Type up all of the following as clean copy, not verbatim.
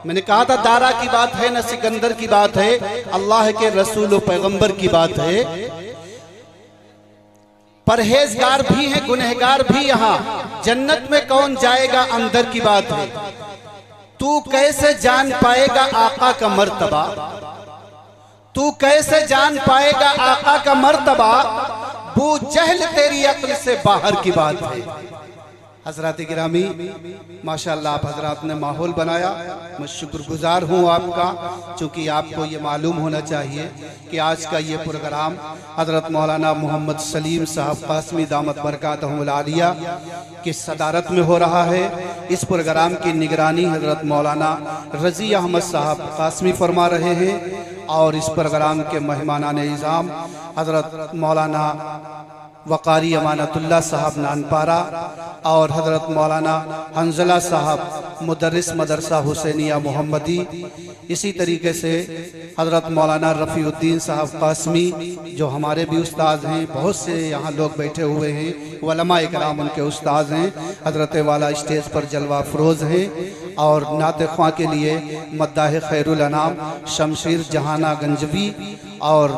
मैंने कहा था दारा की बात है न सिकंदर की बात है, अल्लाह के रसूल और पैगंबर की बात है। परहेजगार भी हैं, गुनहगार भी यहाँ, जन्नत में कौन जाएगा अंदर की बात है। तू कैसे जान पाएगा आका का मर्तबा, तू कैसे जान पाएगा आका का मर्तबा, बू जहल तेरी अक्ल से बाहर की बात है। हजरत गिरामी माशाअल्लाह आप हजरात ने माहौल बनाया, मैं शुक्रगुजार हूँ आपका, चूँकि आपको ये मालूम होना चाहिए कि आज का ये प्रोग्राम हजरत मौलाना मोहम्मद सलीम साहब कासमी दामत बरकातहुल आलिया की सदारत में हो रहा है। इस प्रोग्राम की निगरानी हजरत मौलाना रजी अहमद साहब कासमी फरमा रहे हैं और इस प्रोग्राम के मेहमानान इज़ाम हजरत मौलाना वकारी अमानतुल्लाह साहब नानपारा और हजरत मौलाना हंजला साहब मुदर्रिस मदरसा हुसैनिया मोहम्मदी, इसी तरीके से हजरत मौलाना रफ़ीउद्दीन साहब कासमी जो हमारे भी उस्ताद हैं, बहुत से यहाँ लोग बैठे हुए हैं, उलमा इकराम उनके उस्ताद हैं। हजरत वाला स्टेज पर जलवा अफरोज़ हैं और नात ख्वां के लिए मद्दाह खैरुल अनाम शमशीर जहाना गंजवी और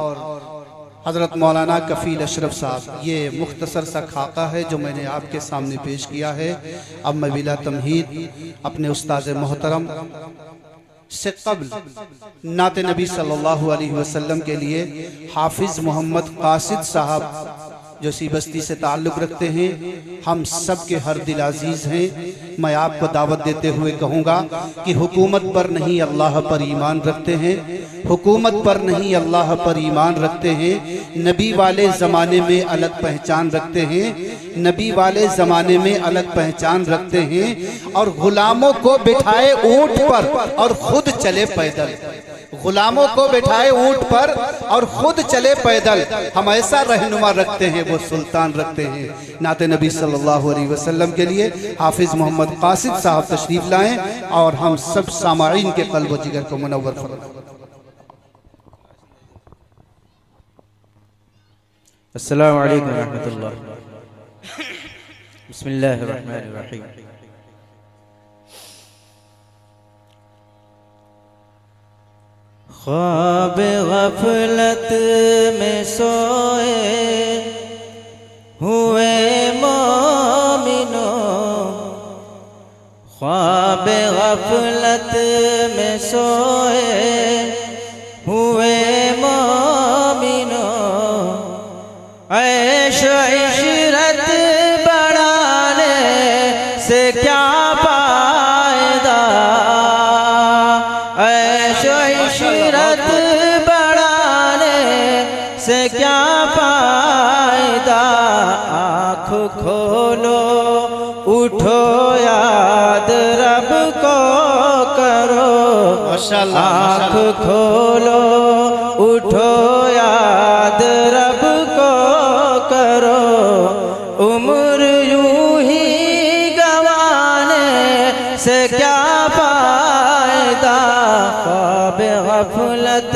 हज़रत मौलाना कफ़ील अशरफ साहब। ये मुख्तसर सा खाका है जो मैंने आपके सामने पेश किया है। अब मैं बिला तमहीद अपने उस्ताद मोहतरम से क़ब्ल नाते नबी सल्लल्लाहु अलैहि वसल्लम के लिए हाफिज़ मोहम्मद कासिद साहब जो सी बस्ती से ताल्लुक़ रखते हैं, हम सब के हर दिल अजीज़ हैं। मैं आपको दावत देते हुए कहूँगा कि हुकूमत पर नहीं अल्लाह पर ईमान रखते हैं, हुकूमत पर नहीं अल्लाह पर ईमान रखते हैं। नबी वाले ज़माने में अलग पहचान रखते हैं, नबी वाले ज़माने में अलग पहचान रखते हैं और गुलामों को बिठाए ऊँट पर और खुद चले पैदल, गुलामों को बिठाए ऊँट पर और खुद चले पैदल। हम ऐसा रहनुमा रखते हैं, वो सुल्तान रखते हैं। नाते नबी सल्लल्लाहु अलैहि वसल्लम के लिए हाफिज़ मोहम्मद कासिद साहब तशरीफ़ लाएं और हम सब सामाईन के क़ल्ब व जिगर को मुनव्वर फरमाएं। अस्सलामु अलैकुम रहमतुल्लाह। बिस्मिल्लाहिर रहमानिर रहीम। ख्वाब गफलत में सोए हुए मोमिनो, ख्वाब गफलत में सोए हुए मोमिनो, ऐश इशरत बढ़ाने से क्या फायदा, ऐश इशरत बढ़ाने से क्या फायदा। आँख खोलो उठो याद रब को करो, आँख खोलो उठो याद रब को करो, उम्र यूं ही गंवाने से क्या फायदा। ख्वाब गफलत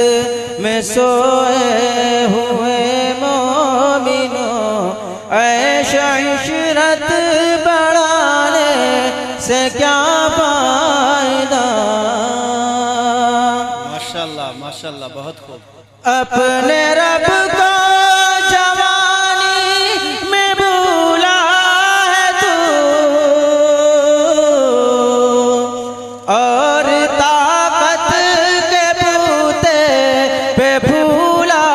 में सोए हुए मोमिनो, ऐश इशरत बढ़ाने से क्या फायदा। माशाल्लाह माशाल्लाह, बहुत खूब। अपने रब को जवानी में भूला है तू, और ताकत के बूते पे भूला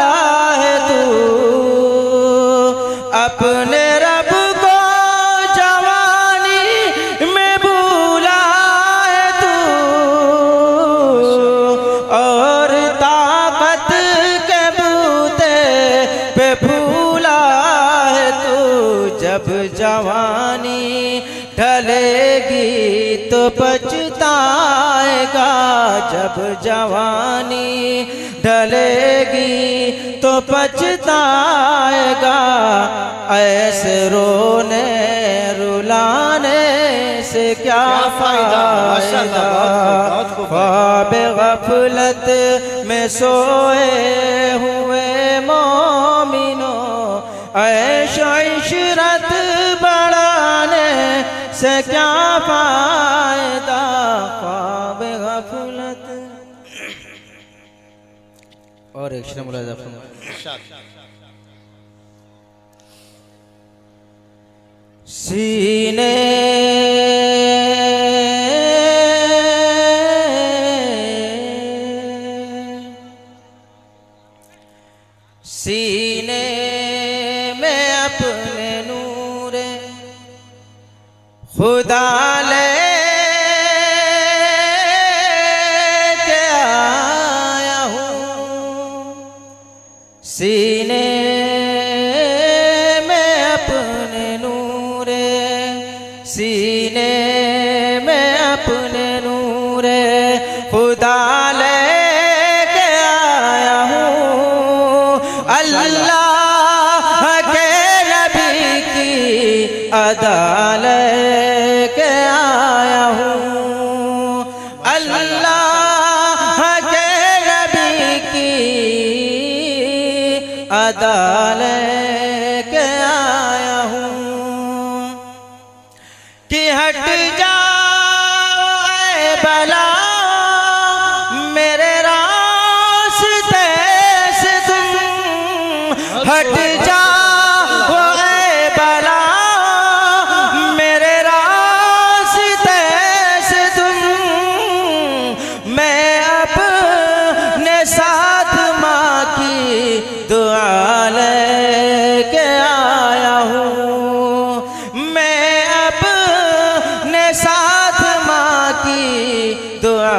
है तू। अपने रब को जवानी में भूला है तू, और ताकत के बूते पे भूला है तू। जब जवानी ढलेगी तो पछताएगा, जब जवानी ढलेगी तो पछताएगा। ऐसे रोने रुलाने से क्या फायदा। ख्वाब गफलत में सोए हुए मोमिनो, ऐश इशरत बढ़ाने से क्या फायदा। ख्वाब गफलत। और एक शेर मुलाजा फरमाइए। सीने सीने में अपने नूरे खुदा ले के आया हूँ। सीने में अपने नूरे, सीने में अपने नूरे खुदा ले के आया हूँ। अल्लाह के नबी की अदा लेके आया हूँ। अल्लाह के नबी की अदा लेके आया हूँ कि हट जाओ ऐ बला मेरे रास्ते से तुम, हट जाओ ऐ बला मेरे रास्ते से तुम। मैं अपने साथ माँ की दुआ लेके आया हूँ। मैं अपने साथ माँ की दुआ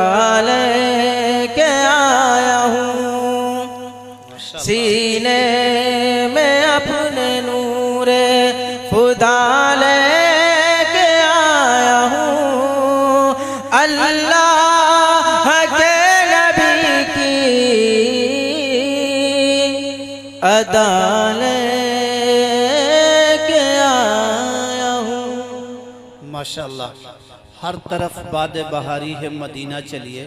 लेके आया हूँ। सीने में अपने नूरे खुदा लेके आया हूँ। अल्लाह के नबी की अदा लेके आया हूँ। माशाअल्लाह, हर तरफ बादे बहारी है, मदीना चलिए।